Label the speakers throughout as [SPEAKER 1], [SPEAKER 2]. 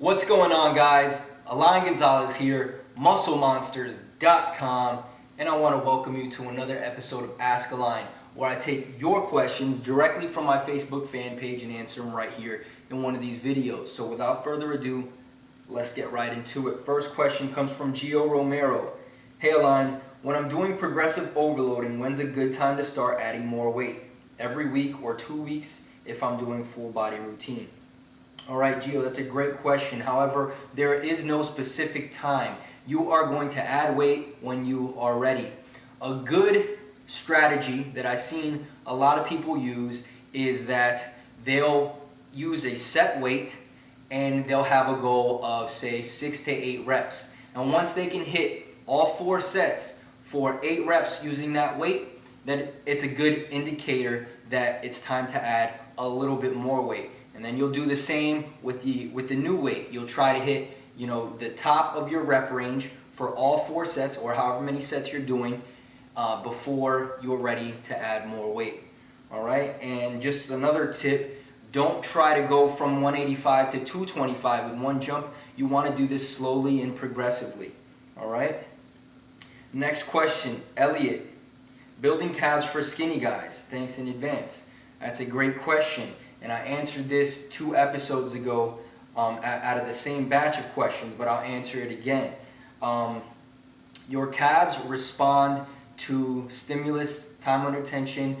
[SPEAKER 1] What's going on, guys? Alain Gonzalez here, MuscleMonsters.com, and I want to welcome you to another episode of Ask Alain, where I take your questions directly from my Facebook fan page and answer them right here in one of these videos. So without further ado, let's get right into it. First question comes from Gio Romero. Hey Alain, when I'm doing progressive overloading, when's a good time to start adding more weight? Every week or 2 weeks if I'm doing full body routine? All right, Gio, that's a great question. However, there is no specific time. You are going to add weight when you are ready. A good strategy that I've seen a lot of people use is that they'll use a set weight and they'll have a goal of, say, 6 to 8 reps. And once they can hit all 4 sets for 8 reps using that weight, then it's a good indicator that it's time to add a little bit more weight. And then you'll do the same with the new weight. You'll try to hit, the top of your rep range for all 4 sets or however many sets you're doing before you're ready to add more weight. All right? And just another tip, don't try to go from 185 to 225 with one jump. You want to do this slowly and progressively. All right? Next question, Elliot. Building calves for skinny guys. Thanks in advance. That's a great question. And I answered this 2 episodes ago out of the same batch of questions, but I'll answer it again. Your calves respond to stimulus, time under tension,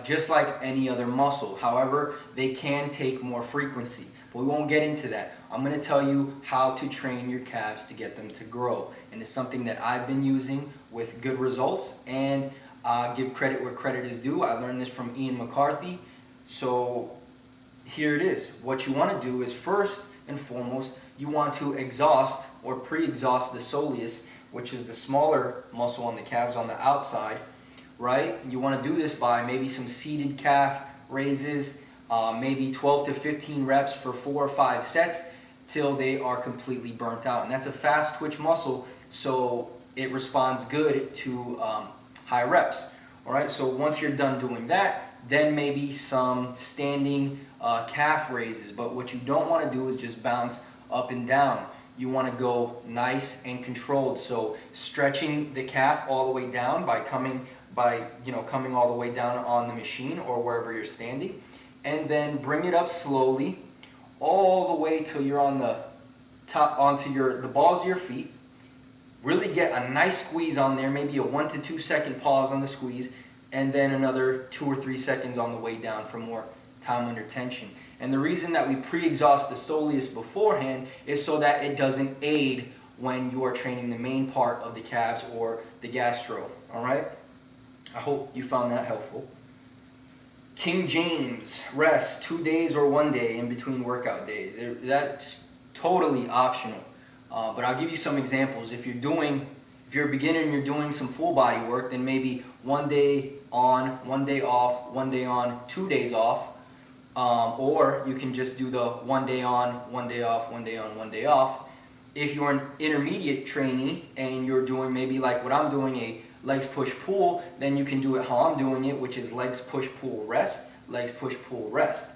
[SPEAKER 1] just like any other muscle. However, they can take more frequency, but we won't get into that. I'm going to tell you how to train your calves to get them to grow. And it's something that I've been using with good results, and give credit where credit is due. I learned this from Ian McCarthy. So here it is. What you want to do is, first and foremost, you want to exhaust or pre-exhaust the soleus, which is the smaller muscle on the calves on the outside, right? You want to do this by maybe some seated calf raises, maybe 12 to 15 reps for 4 or 5 sets till they are completely burnt out. And that's a fast twitch muscle, so it responds good to high reps. All right, so once you're done doing that, then maybe some standing calf raises. But what you don't want to do is just bounce up and down. You want to go nice and controlled. So stretching the calf all the way down by coming all the way down on the machine or wherever you're standing, and then bring it up slowly all the way till you're on the top onto the balls of your feet. Really get a nice squeeze on there, maybe a 1 to 2 second pause on the squeeze, and then another 2 or 3 seconds on the way down for more time under tension. And the reason that we pre-exhaust the soleus beforehand is so that it doesn't aid when you are training the main part of the calves or the gastro. All right? I hope you found that helpful. King James, rest 2 days or 1 day in between workout days. That's totally optional. But I'll give you some examples. If you're a beginner and you're doing some full body work, then maybe 1 day on, 1 day off, 1 day on, 2 days off. Or you can just do the 1 day on, 1 day off, 1 day on, 1 day off. If you're an intermediate trainee and you're doing maybe like what I'm doing, a legs push pull, then you can do it how I'm doing it, which is legs push pull rest, legs push pull rest.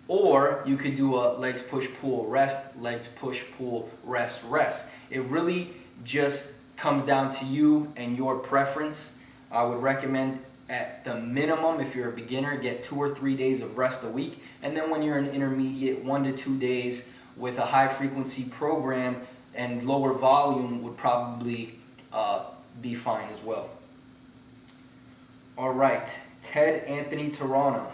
[SPEAKER 1] Or you could do a legs push pull rest, legs push pull rest rest. It really just comes down to you and your preference. I would recommend at the minimum, if you're a beginner, get 2 or 3 days of rest a week. And then when you're an intermediate, 1 to 2 days with a high frequency program and lower volume would probably be fine as well. All right, Ted Anthony Tarana.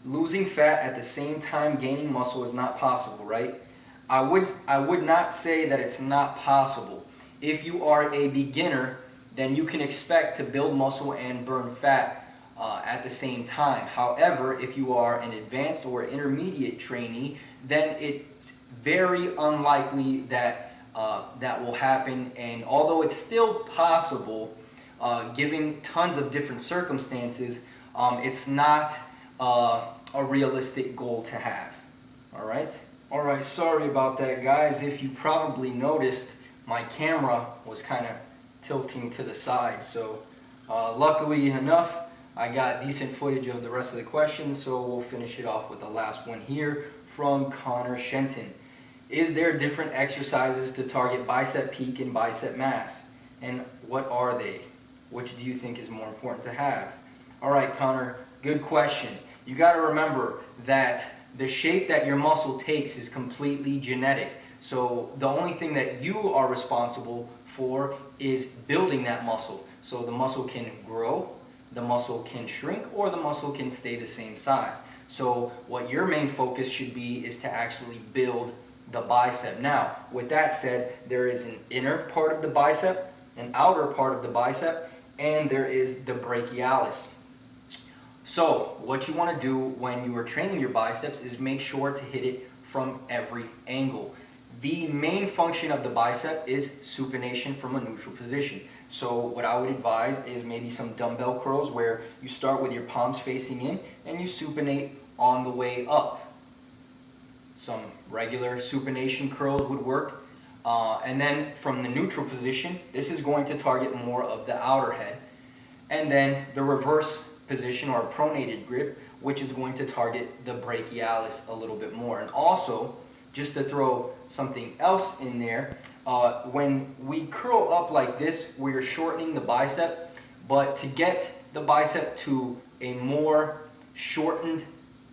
[SPEAKER 1] Losing fat at the same time gaining muscle is not possible, right? I would not say that it's not possible. If you are a beginner, then you can expect to build muscle and burn fat at the same time. However, if you are an advanced or intermediate trainee, then it's very unlikely that that will happen. And although it's still possible, given tons of different circumstances, it's not a realistic goal to have. All right, sorry about that, guys. If you probably noticed, my camera was kind of tilting to the side, so luckily enough, I got decent footage of the rest of the questions, so we'll finish it off with the last one here from Connor Shenton. Is there different exercises to target bicep peak and bicep mass? And what are they? Which do you think is more important to have? All right, Connor, good question. You got to remember that the shape that your muscle takes is completely genetic. So the only thing that you are responsible for is building that muscle. So the muscle can grow, the muscle can shrink, or the muscle can stay the same size. So what your main focus should be is to actually build the bicep. Now, with that said, there is an inner part of the bicep, an outer part of the bicep, and there is the brachialis. So what you want to do when you are training your biceps is make sure to hit it from every angle. The main function of the bicep is supination from a neutral position. So what I would advise is maybe some dumbbell curls where you start with your palms facing in and you supinate on the way up. Some regular supination curls would work. And then from the neutral position, this is going to target more of the outer head. And then the reverse position or pronated grip, which is going to target the brachialis a little bit more. And also, just to throw something else in there, when we curl up like this, we're shortening the bicep, but to get the bicep to a more shortened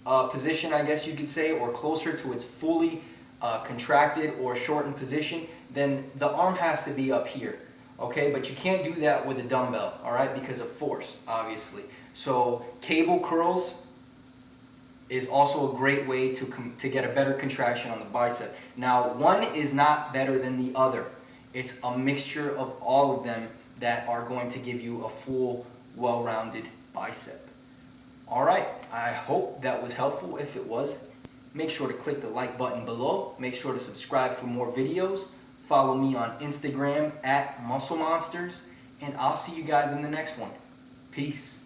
[SPEAKER 1] position, I guess you could say, or closer to its fully contracted or shortened position, then the arm has to be up here. Okay, but you can't do that with a dumbbell, all right, because of force, obviously. So cable curls is also a great way to get a better contraction on the bicep. Now, one is not better than the other. It's a mixture of all of them that are going to give you a full, well-rounded bicep. All right, I hope that was helpful. If it was, make sure to click the like button below. Make sure to subscribe for more videos. Follow me on Instagram @MuscleMonsters, and I'll see you guys in the next one. Peace.